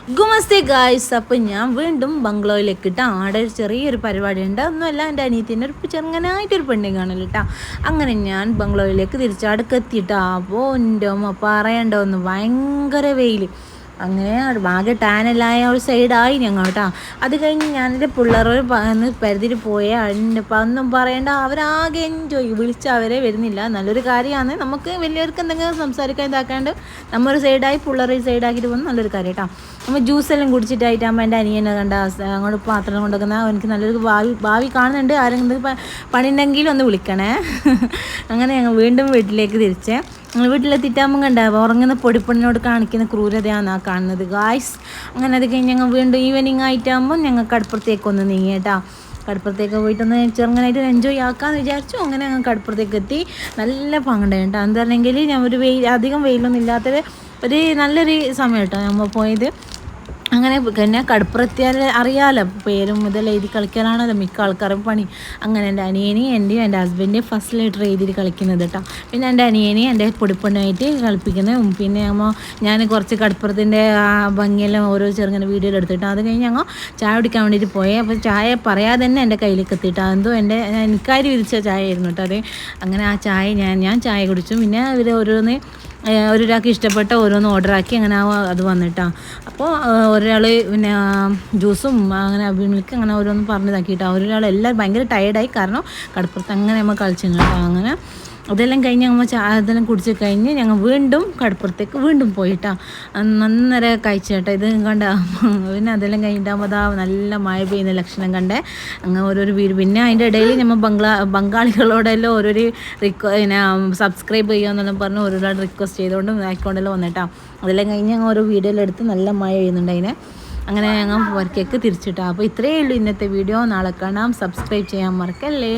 ഗുമസ്തേ guys, അപ്പം ഞാൻ വീണ്ടും ബംഗ്ലോയിലേക്ക് ഇട്ടാ. ആടെ ചെറിയൊരു പരിപാടി ഉണ്ട്. ഒന്നുമല്ല, എൻ്റെ അനിയത്തിൻ്റെ ഒരു ചെറുങ്ങനായിട്ടൊരു പെണ്ണിങ് കാണല്ലോ കേട്ടോ. അങ്ങനെ ഞാൻ ബംഗ്ലോയിലേക്ക് തിരിച്ചടുക്കെത്തിയിട്ടാ. അപ്പോൾ എൻ്റെ അമ്മ പറയണ്ടോന്ന്, ഭയങ്കര വെയിൽ. അങ്ങനെ ആകെ ടാനെല്ലായ ഒരു സൈഡായി ഞങ്ങൾ കേട്ടോ. അത് കഴിഞ്ഞ് ഞാനെൻ്റെ പിള്ളേർ പരിധിയിൽ പോയ അതിനിപ്പോൾ ഒന്നും പറയേണ്ട, അവരാകെ എൻജോയ്. വിളിച്ച് അവരെ വരുന്നില്ല, നല്ലൊരു കാര്യമാണ്. നമുക്ക് വലിയവർക്ക് എന്തെങ്കിലും സംസാരിക്കാൻ ഇതാക്കാണ്ട് നമ്മൊരു സൈഡായി പിള്ളേർ സൈഡാക്കിയിട്ട് പോകുന്നത് നല്ലൊരു കാര്യം കേട്ടോ. നമ്മൾ ജ്യൂസെല്ലാം കുടിച്ചിട്ടായിട്ടാകുമ്പോൾ എൻ്റെ അനിയനെ കണ്ട അങ്ങോട്ട് പാത്രം കൊണ്ടുവെക്കുന്ന എനിക്ക് നല്ലൊരു ഭാവി കാണുന്നുണ്ട്. ആരെങ്കിലും പണി ഉണ്ടെങ്കിലും ഒന്ന് വിളിക്കണേ. അങ്ങനെ ഞങ്ങൾ വീണ്ടും വീട്ടിലേക്ക് തിരിച്ചേ. വീട്ടിലെത്തിയിട്ടാകുമ്പോൾ കണ്ട ഉറങ്ങുന്ന പൊടിപ്പണിനോട് കാണിക്കുന്ന ക്രൂരതയാണ് ആ കാണുന്നത് ഗായ്സ്. അങ്ങനെ അത് കഴിഞ്ഞ് ഞങ്ങൾ വീണ്ടും ഈവനിങ് ആയിട്ടാകുമ്പോൾ ഞങ്ങൾ കടപ്പുറത്തേക്കൊന്ന് നീങ്ങി കേട്ടോ. കടപ്പുറത്തേക്ക് പോയിട്ടൊന്ന് ചെറുങ്ങനായിട്ട് എൻജോയ് ആക്കാമെന്ന് വിചാരിച്ചു. അങ്ങനെ ഞങ്ങൾ കടപ്പുറത്തേക്ക് എത്തി. നല്ല പങ്കണ്ട കേട്ടോ. എന്താണെങ്കിൽ ഞാൻ ഒരു അധികം വെയിലൊന്നും ഇല്ലാത്തൊരു നല്ലൊരു സമയം കേട്ടോ നമ്മൾ പോയത്. അങ്ങനെ പിന്നെ കടപ്പുറത്തിയാൽ അറിയാമല്ലോ, പേരും മുതൽ എഴുതി കളിക്കാനാണല്ലോ മിക്ക ആൾക്കാരും പണി. അങ്ങനെ എൻ്റെ അനിയനെയും എൻ്റെ ഹസ്ബൻഡേയും ഫസ്റ്റ് ലെറ്റർ എഴുതി കളിക്കുന്നത് കേട്ടോ. പിന്നെ എൻ്റെ അനിയനെയും എൻ്റെ പൊടിപ്പണ്ണായിട്ട് കളിപ്പിക്കുന്നത്. പിന്നെ ഞാൻ കുറച്ച് കടപ്പുറത്തിൻ്റെ ഭംഗിയെല്ലാം ഓരോ ചെറുങ്ങനെ വീഡിയോ എടുത്തിട്ട് അത് കഴിഞ്ഞ് ഞങ്ങൾ ചായ കുടിക്കാൻ വേണ്ടിയിട്ട് പോയി. അപ്പോൾ ചായ പറയാതെ തന്നെ എൻ്റെ കയ്യിലേക്ക് എത്തിയിട്ടാണ്. എന്തോ എനിക്കാര് വിരിച്ച ചായ ആയിരുന്നു കേട്ടോ അത്. അങ്ങനെ ആ ചായ ഞാൻ ചായ കുടിച്ചു. പിന്നെ ഇവർ ഒരാൾക്ക് ഇഷ്ടപ്പെട്ട ഓരോന്ന് ഓർഡറാക്കി അങ്ങനെ അത് വന്നിട്ടാണ്. അപ്പോൾ ഒരാൾ പിന്നെ ജ്യൂസും അങ്ങനെ മിൽക്ക് അങ്ങനെ ഓരോന്ന് പറഞ്ഞതാക്കിയിട്ടാണ്. ഒരാൾ എല്ലാവരും ഭയങ്കര ടയേർഡായി, കാരണം കടപ്പുറത്ത് അങ്ങനെ നമ്മൾ കളിച്ചു കേട്ടോ. അങ്ങനെ അതെല്ലാം കഴിഞ്ഞ് ഞങ്ങൾ അതെല്ലാം കുടിച്ച് കഴിഞ്ഞ് ഞങ്ങൾ വീണ്ടും കടപ്പുറത്തേക്ക് വീണ്ടും പോയിട്ടാണ്. നന്നര കഴിച്ചു കേട്ടോ. ഇത് കണ്ട പിന്നെ അതെല്ലാം കഴിഞ്ഞിട്ടാകുമ്പോൾ അതാ നല്ല മഴ പെയ്യുന്ന ലക്ഷണം കണ്ടേ. അങ്ങനെ ഓരോരോ വീട്. പിന്നെ അതിൻ്റെ ഇടയിൽ നമ്മൾ ബംഗാളികളോടെല്ലാം ഓരോരു പിന്നെ സബ്സ്ക്രൈബ് ചെയ്യുമെന്നെല്ലാം പറഞ്ഞ് ഓരോരാൾ റിക്വസ്റ്റ് ചെയ്തുകൊണ്ട് ആയിക്കൊണ്ടെല്ലാം വന്നിട്ടാണ്. അതെല്ലാം കഴിഞ്ഞ് ഞങ്ങൾ ഓരോ വീഡിയോയിലെടുത്ത് എടുത്ത് നല്ല മഴ പെയ്യുന്നുണ്ട് അതിനെ. അങ്ങനെ ഞങ്ങൾ വർക്കേക്ക് തിരിച്ചിട്ടാണ്. അപ്പോൾ ഇത്രയേ ഉള്ളൂ ഇന്നത്തെ വീഡിയോ. നാളെ കാണാം. സബ്സ്ക്രൈബ് ചെയ്യാൻ മറക്കല്ലേ.